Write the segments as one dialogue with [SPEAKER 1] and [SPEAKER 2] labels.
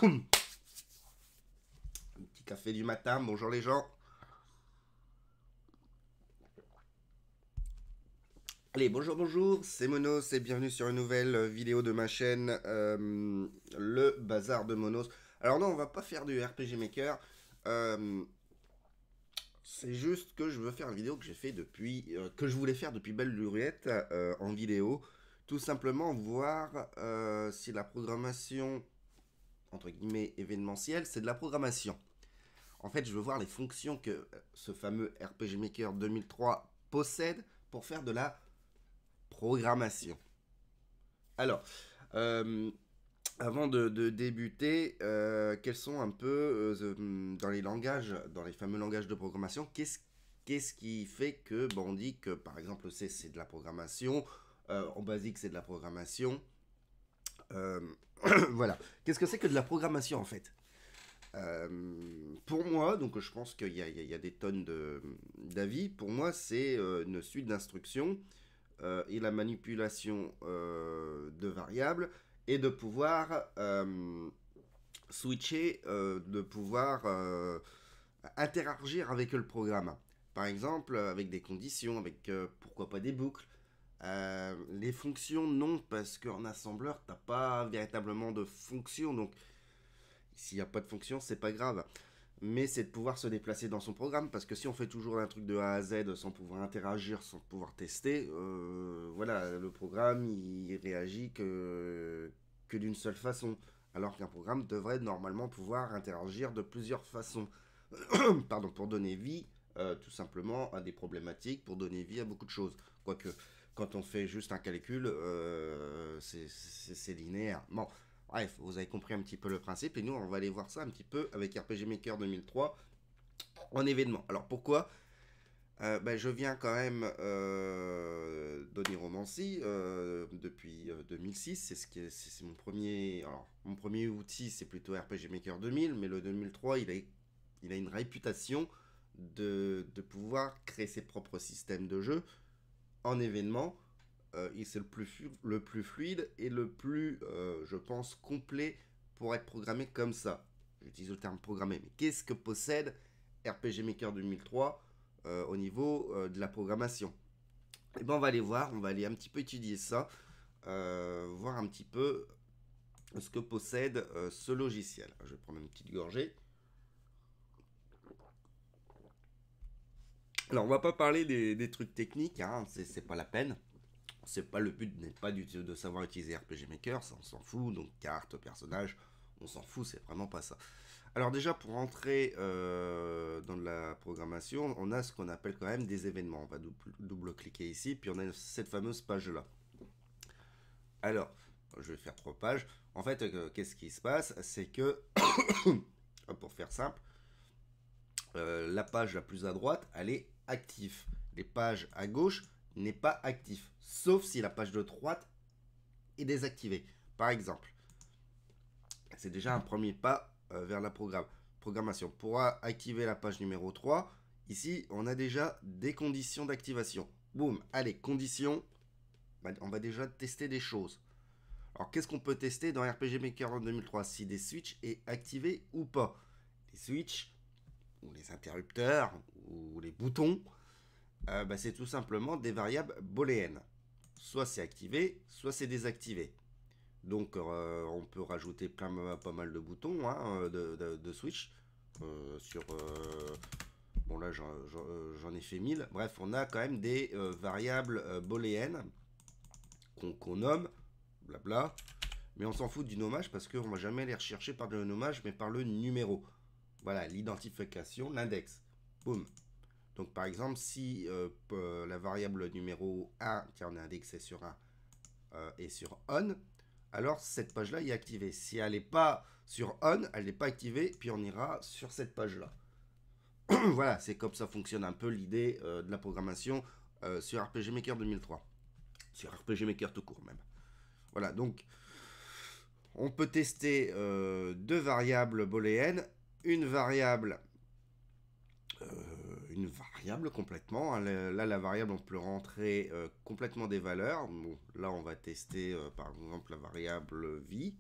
[SPEAKER 1] Un petit café du matin, bonjour les gens. Allez, bonjour, bonjour, c'est Monos et bienvenue sur une nouvelle vidéo de ma chaîne, le bazar de Monos. Alors non, on va pas faire du RPG Maker, euh, c'est juste que je veux faire une vidéo que j'ai fait depuis, que je voulais faire depuis belle lurette en vidéo. Tout simplement voir si la programmation, entre guillemets, événementielle, c'est de la programmation. En fait, je veux voir les fonctions que ce fameux RPG Maker 2003 possède pour faire de la programmation. Alors, euh, avant de débuter, quels sont un peu dans les langages, dans les fameux langages de programmation, qu'est-ce qui fait que, bon, on dit que par exemple C c'est de la programmation, en basique c'est de la programmation, euh, voilà. Qu'est-ce que c'est que de la programmation en fait? Pour moi, donc je pense qu'il y a des tonnes d'avis, pour moi c'est une suite d'instructions et la manipulation de variables et de pouvoir switcher, de pouvoir interagir avec le programme. Par exemple, avec des conditions, avec pourquoi pas des boucles. Les fonctions, non, parce qu'en assembleur, t'as pas véritablement de fonction. Donc, s'il n'y a pas de fonction, c'est pas grave. Mais c'est de pouvoir se déplacer dans son programme, parce que si on fait toujours un truc de A à Z sans pouvoir interagir, sans pouvoir tester, voilà, le programme il réagit que d'une seule façon, alors qu'un programme devrait normalement pouvoir interagir de plusieurs façons. Pardon, pour donner vie tout simplement à des problématiques, pour donner vie à beaucoup de choses. Quoique, quand on fait juste un calcul, c'est linéaire. Bon, bref, vous avez compris un petit peu le principe, et nous, on va aller voir ça un petit peu avec RPG Maker 2003 en événement. Alors, pourquoi je viens quand même d'Oniromancy depuis 2006. C'est mon premier. Alors, mon premier outil, c'est plutôt RPG Maker 2000, mais le 2003, il a une réputation de pouvoir créer ses propres systèmes de jeu en événement. Et c'est le plus fluide et le plus, je pense, complet pour être programmé comme ça. J'utilise le terme programmé, mais qu'est-ce que possède RPG Maker 2003 au niveau de la programmation? Et ben on va aller voir, on va aller un petit peu étudier ça, voir un petit peu ce que possède ce logiciel. Je vais prendre une petite gorgée. Alors on va pas parler des trucs techniques, hein, c'est pas la peine. C'est pas le but, n'est pas de savoir utiliser RPG Maker, ça on s'en fout, donc carte, personnage, on s'en fout, c'est vraiment pas ça. Alors déjà pour entrer dans la programmation, on a ce qu'on appelle quand même des événements. On va double-cliquer ici, puis on a cette fameuse page là. Alors, je vais faire 3 pages. En fait, qu'est-ce qui se passe? C'est que, pour faire simple, la page la plus à droite, elle est active. Les pages à gauche n'est pas actif, sauf si la page de droite est désactivée. Par exemple, c'est déjà un premier pas vers la programmation. Pour activer la page numéro 3, ici, on a déjà des conditions d'activation. Boum, allez, conditions, on va déjà tester des choses. Alors, qu'est-ce qu'on peut tester dans RPG Maker en 2003? Si des switches est activé ou pas. Les switches, ou les interrupteurs, ou les boutons, c'est tout simplement des variables booléennes. Soit c'est activé, soit c'est désactivé. Donc on peut rajouter pas mal de boutons hein, de switch sur... bon là j'en ai fait 1000. Bref, on a quand même des variables booléennes qu'on nomme, blabla. Mais on s'en fout du nommage parce qu'on ne va jamais les rechercher par le nommage mais par le numéro. Voilà, l'identification, l'index. Boum. Donc par exemple, si la variable numéro 1, tiens on est indexé sur 1, est sur on, alors cette page-là est activée. Si elle n'est pas sur on, elle n'est pas activée, puis on ira sur cette page-là. Voilà, c'est comme ça fonctionne un peu l'idée de la programmation sur RPG Maker 2003. Sur RPG Maker tout court même. Voilà, donc on peut tester 2 variables booléennes, une variable complètement. Là, la variable, on peut rentrer complètement des valeurs. Bon, là, on va tester par exemple la variable vie.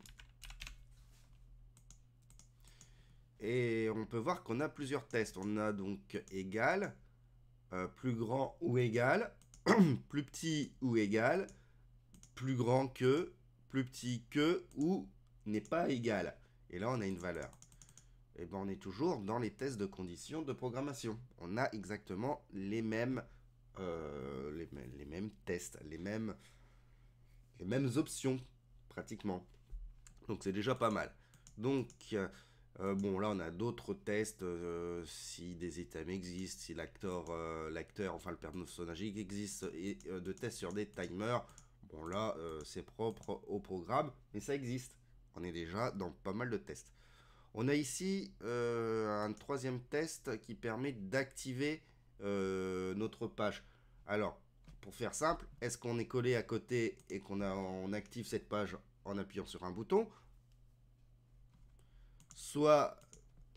[SPEAKER 1] Et on peut voir qu'on a plusieurs tests. On a donc égal, plus grand ou égal, plus petit ou égal, plus grand que, plus petit que ou n'est pas égal. Et là, on a une valeur. Et ben, on est toujours dans les tests de conditions de programmation. On a exactement les mêmes tests, les mêmes options, pratiquement. Donc, c'est déjà pas mal. Donc, bon, là, on a d'autres tests, si des items existent, si l'acteur, enfin le personnage existe, et de tests sur des timers. Bon, là, c'est propre au programme, mais ça existe. On est déjà dans pas mal de tests. On a ici un troisième test qui permet d'activer notre page. Alors, pour faire simple, est-ce qu'on est collé à côté et on active cette page en appuyant sur un bouton? Soit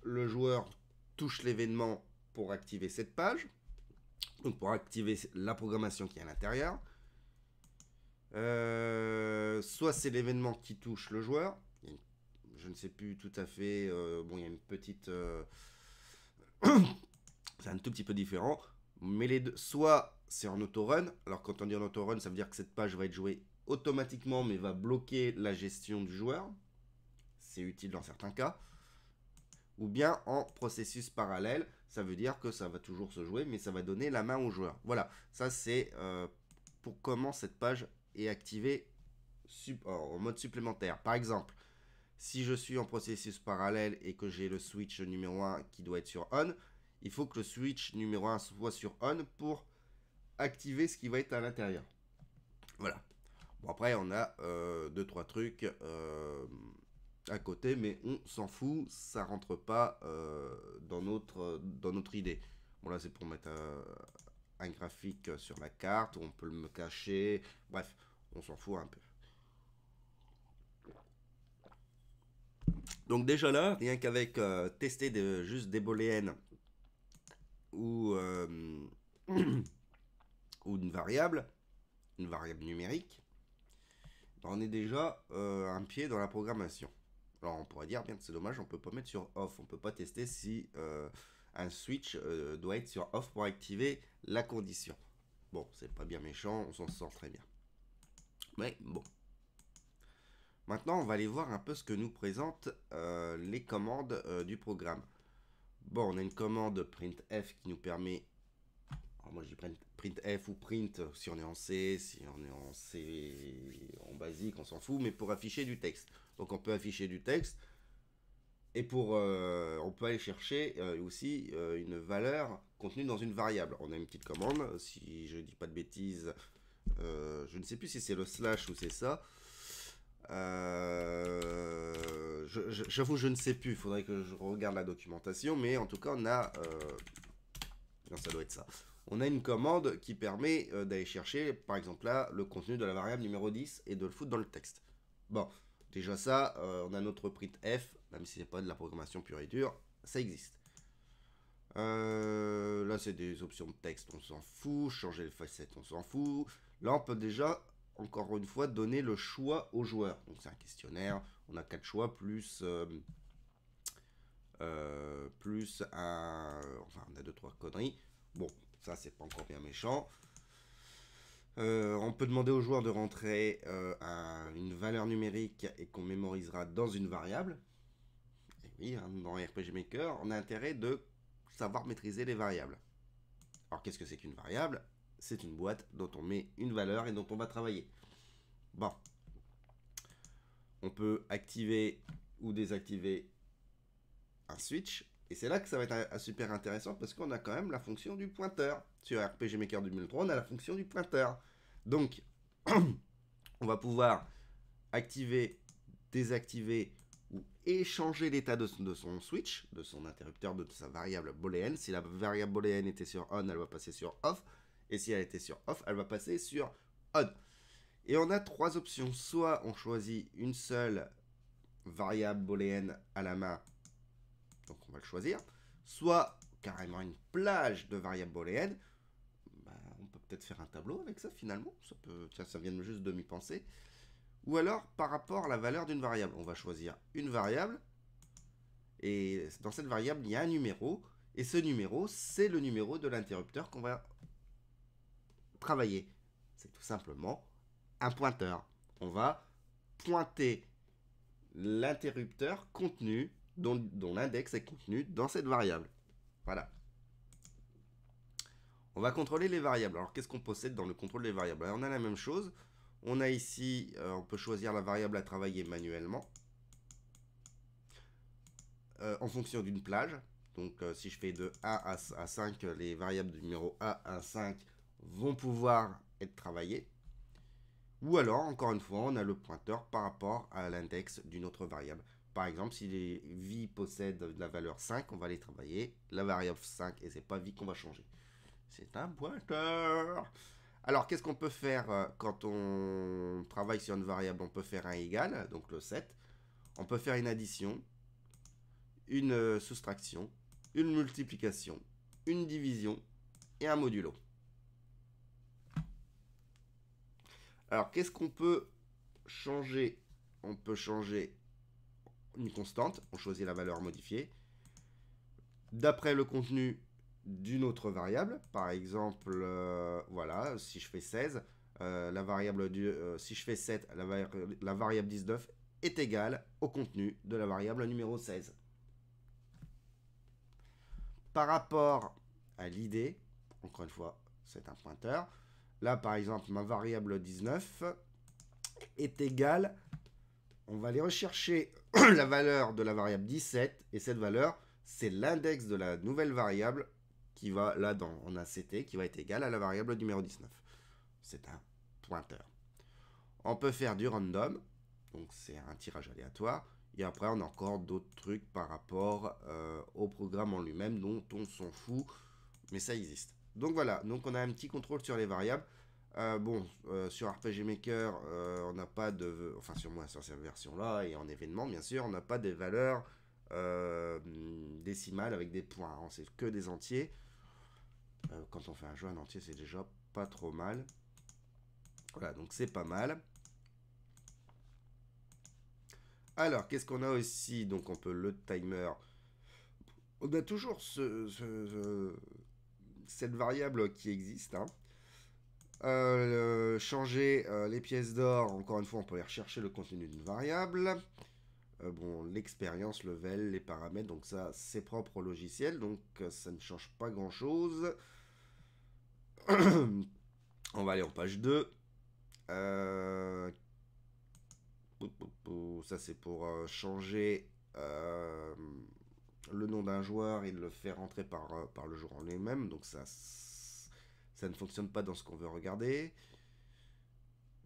[SPEAKER 1] le joueur touche l'événement pour activer cette page, donc pour activer la programmation qui est à l'intérieur. Soit c'est l'événement qui touche le joueur. Je ne sais plus tout à fait. Bon, il y a une petite. C'est un tout petit peu différent. Mais les deux, soit c'est en autorun. Alors quand on dit en autorun, ça veut dire que cette page va être jouée automatiquement, mais va bloquer la gestion du joueur. C'est utile dans certains cas. Ou bien en processus parallèle, ça veut dire que ça va toujours se jouer, mais ça va donner la main au joueur. Voilà, ça c'est pour comment cette page est activée en mode supplémentaire. Par exemple, si je suis en processus parallèle et que j'ai le switch numéro 1 qui doit être sur on, il faut que le switch numéro 1 soit sur on pour activer ce qui va être à l'intérieur. Voilà. Bon, après, on a 2-3 trucs à côté, mais on s'en fout, ça rentre pas dans notre idée. Bon, là, c'est pour mettre un graphique sur la carte, on peut le cacher, bref, on s'en fout un peu. Donc déjà là, rien qu'avec tester juste des booléennes ou, ou une variable numérique, on est déjà un pied dans la programmation. Alors on pourrait dire, bien, c'est dommage, on peut pas mettre sur off, on peut pas tester si un switch doit être sur off pour activer la condition. Bon, c'est pas bien méchant, on s'en sort très bien. Mais bon. Maintenant, on va aller voir un peu ce que nous présentent les commandes du programme. Bon, on a une commande printf qui nous permet, alors moi je dis printf ou print si on est en C, si on est en C en basique, on s'en fout, mais pour afficher du texte. Donc on peut afficher du texte et on peut aller chercher aussi une valeur contenue dans une variable. On a une petite commande, si je dis pas de bêtises, je ne sais plus si c'est le slash ou c'est ça. J'avoue, je ne sais plus. Il faudrait que je regarde la documentation. Mais en tout cas, on a... non, ça doit être ça. On a une commande qui permet d'aller chercher, par exemple là, le contenu de la variable numéro 10 et de le foutre dans le texte. Bon, déjà ça, on a notre printf, même si c'est pas de la programmation pure et dure, ça existe. Là, c'est des options de texte, on s'en fout. Changer les facettes, on s'en fout. Là, on peut déjà... encore une fois, donner le choix au joueur. Donc c'est un questionnaire, on a 4 choix, plus un... Enfin, on a 2-3 conneries. Bon, ça c'est pas encore bien méchant. On peut demander au joueur de rentrer une valeur numérique et qu'on mémorisera dans une variable. Et oui, hein, dans RPG Maker, on a intérêt de savoir maîtriser les variables. Alors qu'est-ce que c'est qu'une variable ? C'est une boîte dont on met une valeur et dont on va travailler. Bon. On peut activer ou désactiver un switch. Et c'est là que ça va être super intéressant parce qu'on a quand même la fonction du pointeur. Sur RPG Maker 2003, on a la fonction du pointeur. Donc, on va pouvoir activer, désactiver ou échanger l'état de son switch, de son interrupteur, de sa variable booléenne. Si la variable booléenne était sur on, elle va passer sur off. Et si elle était sur off, elle va passer sur on. Et on a 3 options. Soit on choisit une seule variable booléenne à la main. Donc on va le choisir. Soit carrément une plage de variables booléennes. Bah, on peut peut-être faire un tableau avec ça finalement. Tiens, ça vient juste de m'y penser. Ou alors par rapport à la valeur d'une variable. On va choisir une variable. Et dans cette variable, il y a un numéro. Et ce numéro, c'est le numéro de l'interrupteur qu'on va travailler. C'est tout simplement un pointeur. On va pointer l'interrupteur contenu, dont l'index est contenu dans cette variable. Voilà. On va contrôler les variables. Alors, qu'est-ce qu'on possède dans le contrôle des variables? Alors, on a la même chose. On a ici, on peut choisir la variable à travailler manuellement en fonction d'une plage. Donc, si je fais de 1 à 5, les variables du numéro 1 à 5 vont pouvoir être travaillées. Ou alors, encore une fois, on a le pointeur par rapport à l'index d'une autre variable. Par exemple, si les vie possèdent la valeur 5, on va les travailler la variable 5 et c'est pas vie qu'on va changer. C'est un pointeur. Alors, qu'est-ce qu'on peut faire quand on travaille sur une variable? On peut faire un égal, donc le 7. On peut faire une addition, une soustraction, une multiplication, une division et un modulo. Alors, qu'est-ce qu'on peut changer? On peut changer une constante, on choisit la valeur modifiée, d'après le contenu d'une autre variable. Par exemple, voilà, si je fais 16, la variable si je fais 7, la variable 19 est égale au contenu de la variable numéro 16. Par rapport à l'idée, encore une fois, c'est un pointeur. Là, par exemple, ma variable 19 est égale, on va aller rechercher la valeur de la variable 17, et cette valeur, c'est l'index de la nouvelle variable qui va, là, en ACT, qui va être égale à la variable numéro 19. C'est un pointeur. On peut faire du random, donc c'est un tirage aléatoire, et après, on a encore d'autres trucs par rapport au programme en lui-même, dont on s'en fout, mais ça existe. Donc voilà, donc on a un petit contrôle sur les variables. Sur RPG Maker, on n'a pas de... Enfin, sur moi, sur cette version-là, et en événement, bien sûr, on n'a pas des valeurs décimales avec des points. Hein, c'est que des entiers. Quand on fait un jeu en entier, c'est déjà pas trop mal. Voilà, donc c'est pas mal. Alors, qu'est-ce qu'on a aussi? Donc, on peut le timer. On a toujours cette variable qui existe. Hein. Changer les pièces d'or, encore une fois, on peut aller rechercher le contenu d'une variable. Bon, l'expérience, level, les paramètres, donc ça, c'est propre au logiciel, donc ça ne change pas grand-chose. On va aller en page 2. Ça, c'est pour changer le nom d'un joueur et de le faire entrer par le joueur en lui-même. Donc ça ne fonctionne pas dans ce qu'on veut regarder.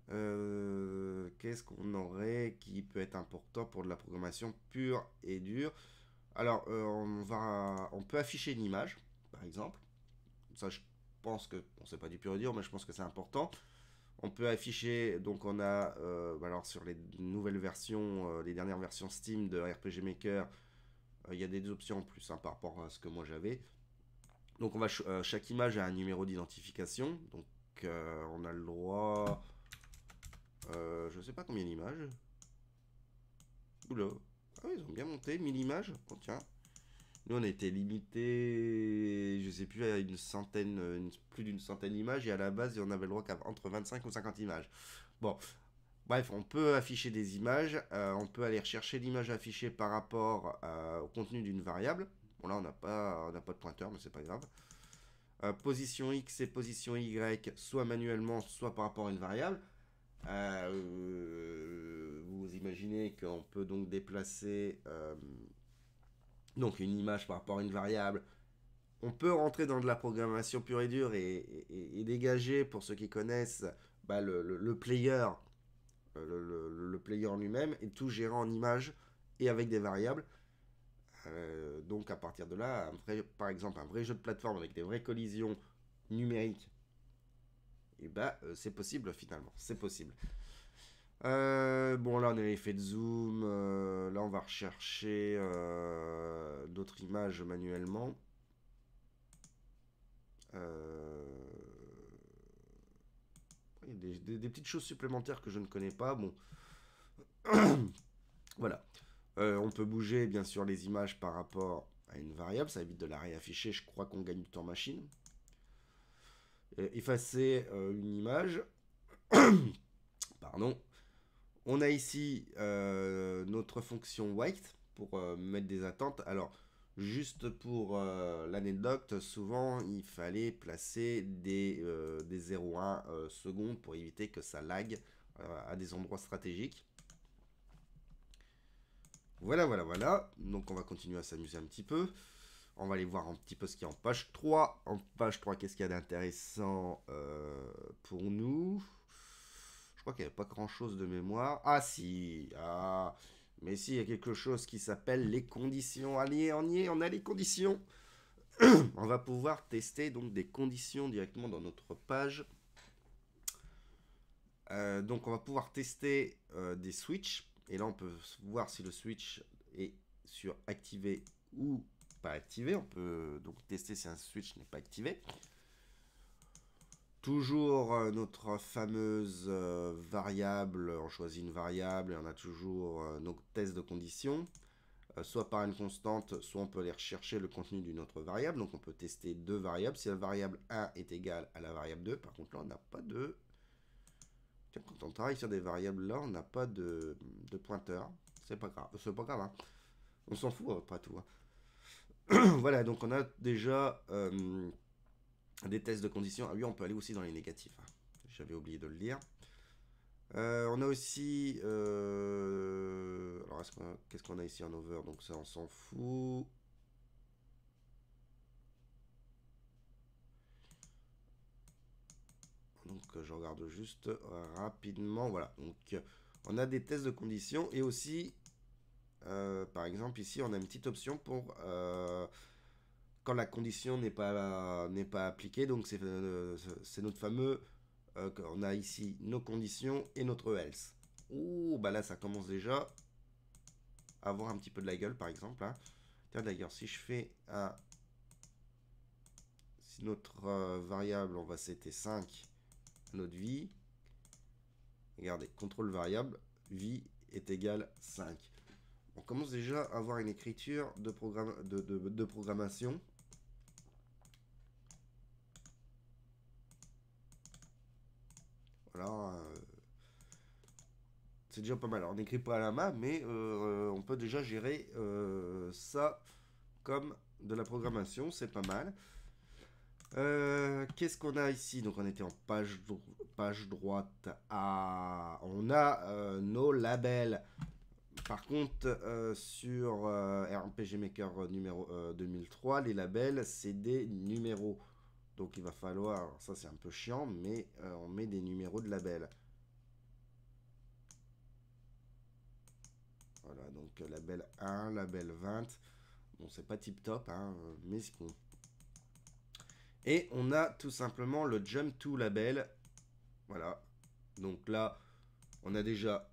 [SPEAKER 1] Qu'est-ce qu'on aurait qui peut être important pour de la programmation pure et dure? Alors, on peut afficher une image, par exemple. Ça, je pense que, bon, c'est pas du pur et dur, mais je pense que c'est important. On peut afficher, donc on a, alors sur les nouvelles versions, les dernières versions Steam de RPG Maker, il y a des options en plus hein, par rapport à ce que moi j'avais. Donc chaque image a un numéro d'identification, donc on a le droit, je sais pas combien d'images. Oula, ah oui, ils ont bien monté, 1000 images, oh, tiens. Nous on était limité, je sais plus, à une centaine, plus d'une centaine d'images, et à la base on avait le droit qu'à entre 25 ou 50 images. Bon, bref, on peut afficher des images, on peut aller rechercher l'image affichée par rapport au contenu d'une variable. Bon là on n'a pas de pointeur, mais c'est pas grave. Position X et position Y, soit manuellement, soit par rapport à une variable. Vous imaginez qu'on peut donc déplacer donc une image par rapport à une variable. On peut rentrer dans de la programmation pure et dure et dégager, pour ceux qui connaissent, bah, le player, le player en lui-même, et tout gérer en image et avec des variables. Donc à partir de là, par exemple, un vrai jeu de plateforme avec des vraies collisions numériques, et bah, c'est possible finalement, c'est possible. Bon, là on a l'effet de zoom. Là on va rechercher d'autres images manuellement. Il y a des petites choses supplémentaires que je ne connais pas. Bon, voilà. On peut bouger bien sûr les images par rapport à une variable, ça évite de la réafficher, je crois qu'on gagne du temps machine. Effacer une image, pardon. On a ici notre fonction white pour mettre des attentes. Alors, juste pour l'anecdote, souvent il fallait placer des 0,1 secondes pour éviter que ça lag à des endroits stratégiques. Voilà, voilà, voilà. Donc on va continuer à s'amuser un petit peu. On va aller voir un petit peu ce qu'il y a en page 3. En page 3, qu'est-ce qu'il y a d'intéressant pour nous? Je crois qu'il n'y avait pas grand-chose de mémoire. Ah si, ah, mais si, il y a quelque chose qui s'appelle les conditions. Allez, on a les conditions. On va pouvoir tester donc des conditions directement dans notre page. Donc on va pouvoir tester des switches. Et là on peut voir si le switch est sur activé ou pas activé. On peut donc tester si un switch n'est pas activé. Toujours notre fameuse variable, on choisit une variable et on a toujours nos tests de conditions, soit par une constante, soit on peut aller rechercher le contenu d'une autre variable, donc on peut tester deux variables, si la variable 1 est égale à la variable 2, par contre là on n'a pas de... Tiens, quand on travaille sur des variables là, on n'a pas de pointeur, c'est pas grave, hein. On s'en fout après tout, hein. Voilà, donc on a déjà... des tests de conditions. Ah oui, on peut aller aussi dans les négatifs. J'avais oublié de le lire. On a aussi... alors, qu'est-ce qu'on a ici en over? Donc ça, on s'en fout. Donc je regarde juste rapidement. Voilà. Donc on a des tests de conditions. Et aussi, par exemple, ici, on a une petite option pour... quand la condition n'est pas appliquée. Donc c'est notre fameux... on a ici nos conditions et notre else. Ouh, bah là ça commence déjà à avoir un petit peu de la gueule par exemple. Hein. Tiens d'ailleurs si je fais un... Si notre variable, on va setter 5 notre vie. Regardez, contrôle variable, vie est égal 5. On commence déjà à avoir une écriture de programmation. Voilà. C'est déjà pas mal. Alors, on n'écrit pas à la main, mais on peut déjà gérer ça comme de la programmation. C'est pas mal. Qu'est-ce qu'on a ici? Donc, on était en page droite. Ah, on a nos labels. Par contre, sur RPG Maker numéro 2003, les labels, c'est des numéros. Donc, il va falloir... Ça, c'est un peu chiant, mais on met des numéros de labels. Voilà, donc label 1, label 20. Bon, c'est pas tip top, hein, mais c'est bon. Et on a tout simplement le jump to label. Voilà. Donc là, on a déjà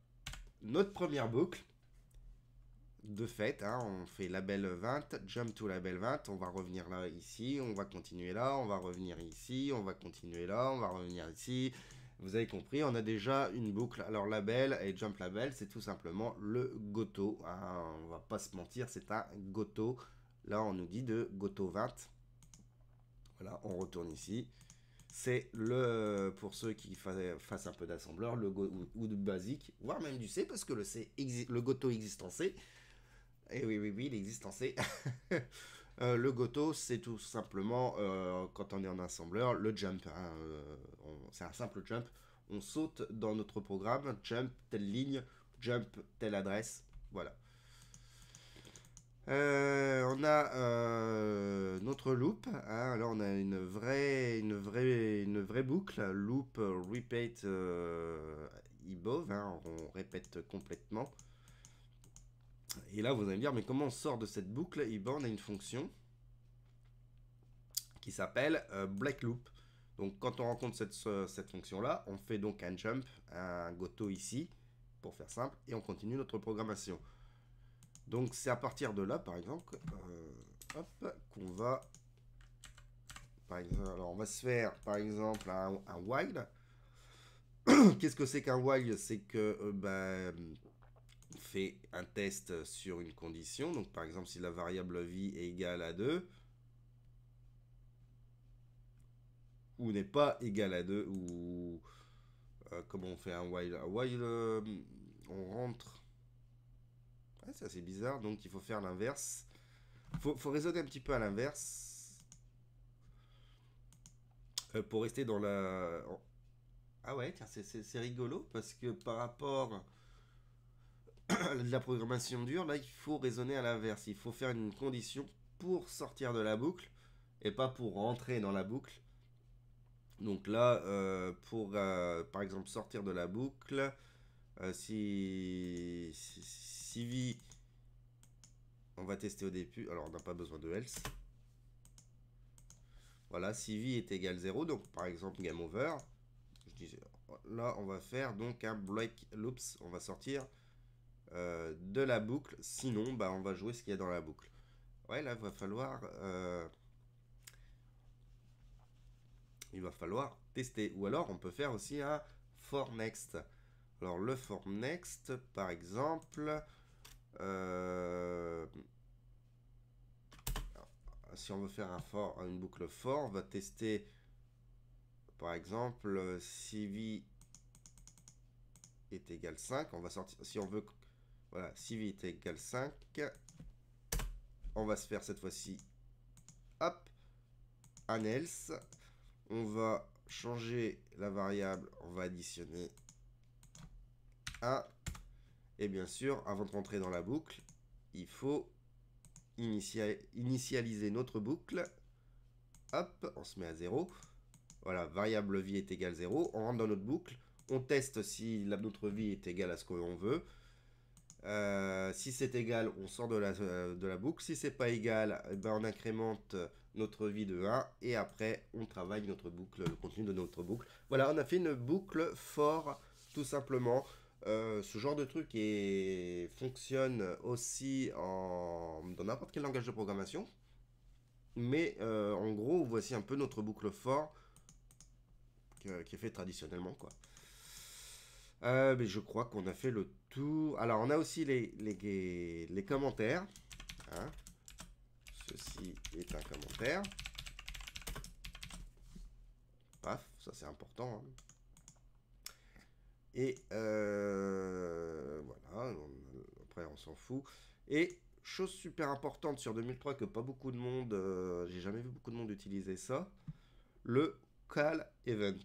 [SPEAKER 1] notre première boucle. De fait, hein, on fait label 20, jump to label 20. On va revenir là, ici. On va continuer là. On va revenir ici. On va continuer là. On va revenir ici. Vous avez compris, on a déjà une boucle. Alors label et jump label, c'est tout simplement le goto. Hein, on va pas se mentir, c'est un goto. Là, on nous dit de goto 20. Voilà, on retourne ici. C'est le, pour ceux qui fassent un peu d'assembleur, le Go ou de basique, voire même du C, parce que le goto existe en C. Et oui, oui, oui, il existe en C. Le goto, c'est tout simplement, quand on est en assembleur, le jump. Hein, c'est un simple jump. On saute dans notre programme, jump telle ligne, jump telle adresse. Voilà. On a notre loop. Hein, là, on a une vraie boucle. Loop, repeat, above. Hein, on répète complètement. Et là, vous allez me dire, mais comment on sort de cette boucle? Et ben, on a une fonction qui s'appelle break loop. Donc, quand on rencontre cette fonction-là, on fait donc un jump, un goto ici, pour faire simple, et on continue notre programmation. Donc, c'est à partir de là, par exemple, qu'on va... Par exemple, alors, on va se faire, par exemple, un while. Qu'est-ce que c'est qu'un while? C'est que... on fait un test sur une condition. Donc par exemple, si la variable vie est égale à 2, ou n'est pas égale à 2, ou comment on fait un while? Un while, on rentre. Ouais, c'est assez bizarre, donc il faut faire l'inverse. Faut raisonner un petit peu à l'inverse. Pour rester dans la... Ah ouais, tiens, c'est rigolo, parce que par rapport à la programmation dure, là, il faut raisonner à l'inverse. Il faut faire une condition pour sortir de la boucle, et pas pour rentrer dans la boucle. Donc là, pour, par exemple, sortir de la boucle, si vie, on va tester au début, alors on n'a pas besoin de else. Voilà, si vie est égal 0, donc par exemple game over, je disais, là on va faire donc un break loops, on va sortir de la boucle, sinon bah, on va jouer ce qu'il y a dans la boucle. Ouais, là il va falloir tester, ou alors on peut faire aussi un for next. Alors le for next, par exemple, si on veut faire une boucle for, on va tester, par exemple, si v est égal 5, on va sortir, si on veut, voilà, si v est égal 5, on va se faire cette fois-ci, hop, un else, on va changer la variable, on va additionner 1, et bien sûr, avant de rentrer dans la boucle, il faut initialiser notre boucle, hop, on se met à 0, voilà, variable vie est égale 0, on rentre dans notre boucle, on teste si notre vie est égale à ce qu'on veut. Si c'est égal, on sort de la boucle. Si c'est pas égal, ben on incrémente notre vie de 1 et après on travaille notre boucle, le contenu de notre boucle. Voilà, on a fait une boucle for tout simplement. Ce genre de truc fonctionne aussi dans n'importe quel langage de programmation. Mais en gros, voici un peu notre boucle for qui est fait traditionnellement, quoi. Mais je crois qu'on a fait le tour. Alors, on a aussi les commentaires. Hein. Ceci est un commentaire. Paf, ça c'est important. Hein. Et voilà, après on s'en fout. Et chose super importante sur 2003 que pas beaucoup de monde, j'ai jamais vu beaucoup de monde utiliser ça, le call event.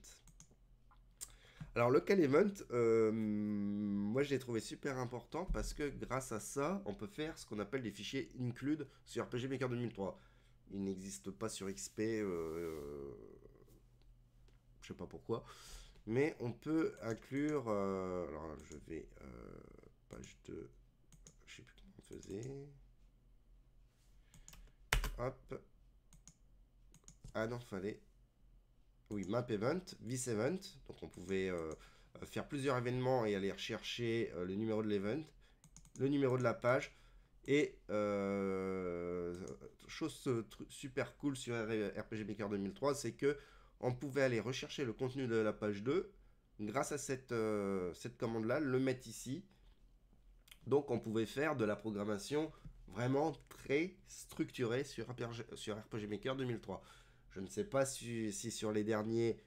[SPEAKER 1] Alors le call event, moi je l'ai trouvé super important parce que grâce à ça, on peut faire ce qu'on appelle des fichiers include sur RPG Maker 2003. Il n'existe pas sur XP, je sais pas pourquoi, mais on peut inclure. Alors je vais page 2, je sais plus comment on faisait. Hop. Ah non, fallait. Oui, map event, this event. Donc on pouvait faire plusieurs événements et aller rechercher le numéro de l'event, le numéro de la page. Et chose super cool sur RPG Maker 2003, c'est que on pouvait aller rechercher le contenu de la page 2 grâce à cette commande-là, le mettre ici. Donc on pouvait faire de la programmation vraiment très structurée sur RPG Maker 2003. Je ne sais pas si sur les derniers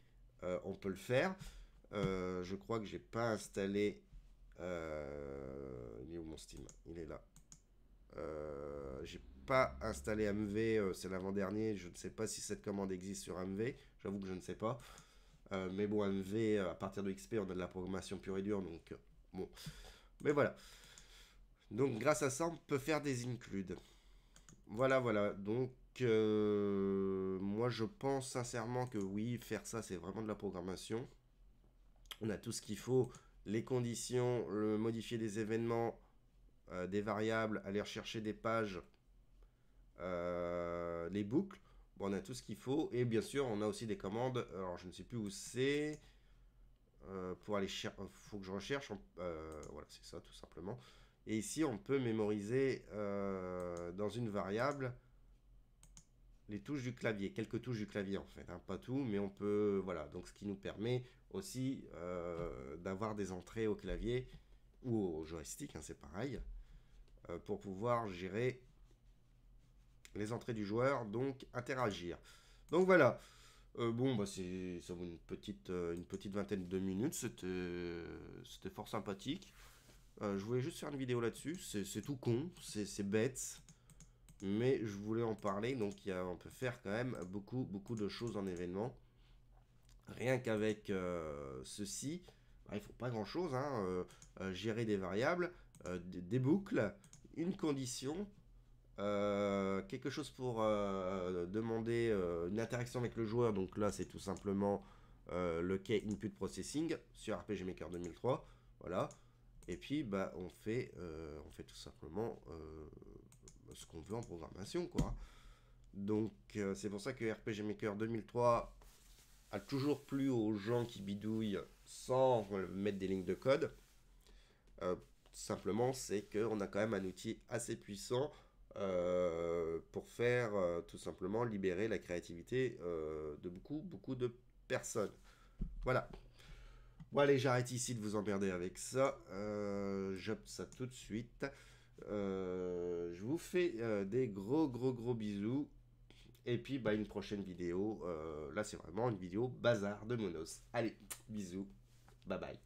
[SPEAKER 1] on peut le faire. Je crois que j'ai pas installé. Il est où mon Steam? Il est là. J'ai pas installé MV, c'est l'avant-dernier. Je ne sais pas si cette commande existe sur MV. J'avoue que je ne sais pas. Mais bon, MV, à partir de XP, on a de la programmation pure et dure. Donc, bon. Mais voilà. Donc, grâce à ça, on peut faire des includes. Voilà, voilà. Donc, moi, je pense sincèrement que oui, faire ça, c'est vraiment de la programmation. On a tout ce qu'il faut. Les conditions, modifier des événements, des variables, aller rechercher des pages, les boucles. Bon, on a tout ce qu'il faut. Et bien sûr, on a aussi des commandes. Alors, je ne sais plus où c'est. Pour aller chercher. Faut que je recherche. Voilà, c'est ça, tout simplement. Et ici, on peut mémoriser dans une variable les touches du clavier. Quelques touches du clavier, en fait. Hein, pas tout, mais on peut. Voilà. Donc, ce qui nous permet aussi d'avoir des entrées au clavier ou au joystick, hein, c'est pareil, pour pouvoir gérer les entrées du joueur, donc interagir. Donc voilà. Bon, bah ça vaut une petite vingtaine de minutes. C'était fort sympathique. Je voulais juste faire une vidéo là-dessus. C'est tout con, c'est bête. Mais je voulais en parler. Donc on peut faire quand même beaucoup de choses en événement. Rien qu'avec ceci, bah, il ne faut pas grand-chose, hein. Gérer des variables, des boucles, une condition, quelque chose pour demander une interaction avec le joueur. Donc là, c'est tout simplement le key input processing sur RPG Maker 2003. Voilà. Et puis, bah, on fait tout simplement ce qu'on veut en programmation, quoi. Donc, c'est pour ça que RPG Maker 2003 a toujours plu aux gens qui bidouillent sans mettre des lignes de code. Simplement, c'est qu'on a quand même un outil assez puissant pour faire tout simplement libérer la créativité de beaucoup de personnes. Voilà. Bon, allez, j'arrête ici de vous emmerder avec ça. J'opte ça tout de suite. Je vous fais des gros bisous. Et puis, bah, une prochaine vidéo. Là, c'est vraiment une vidéo bazar de Monos. Allez, bisous. Bye bye.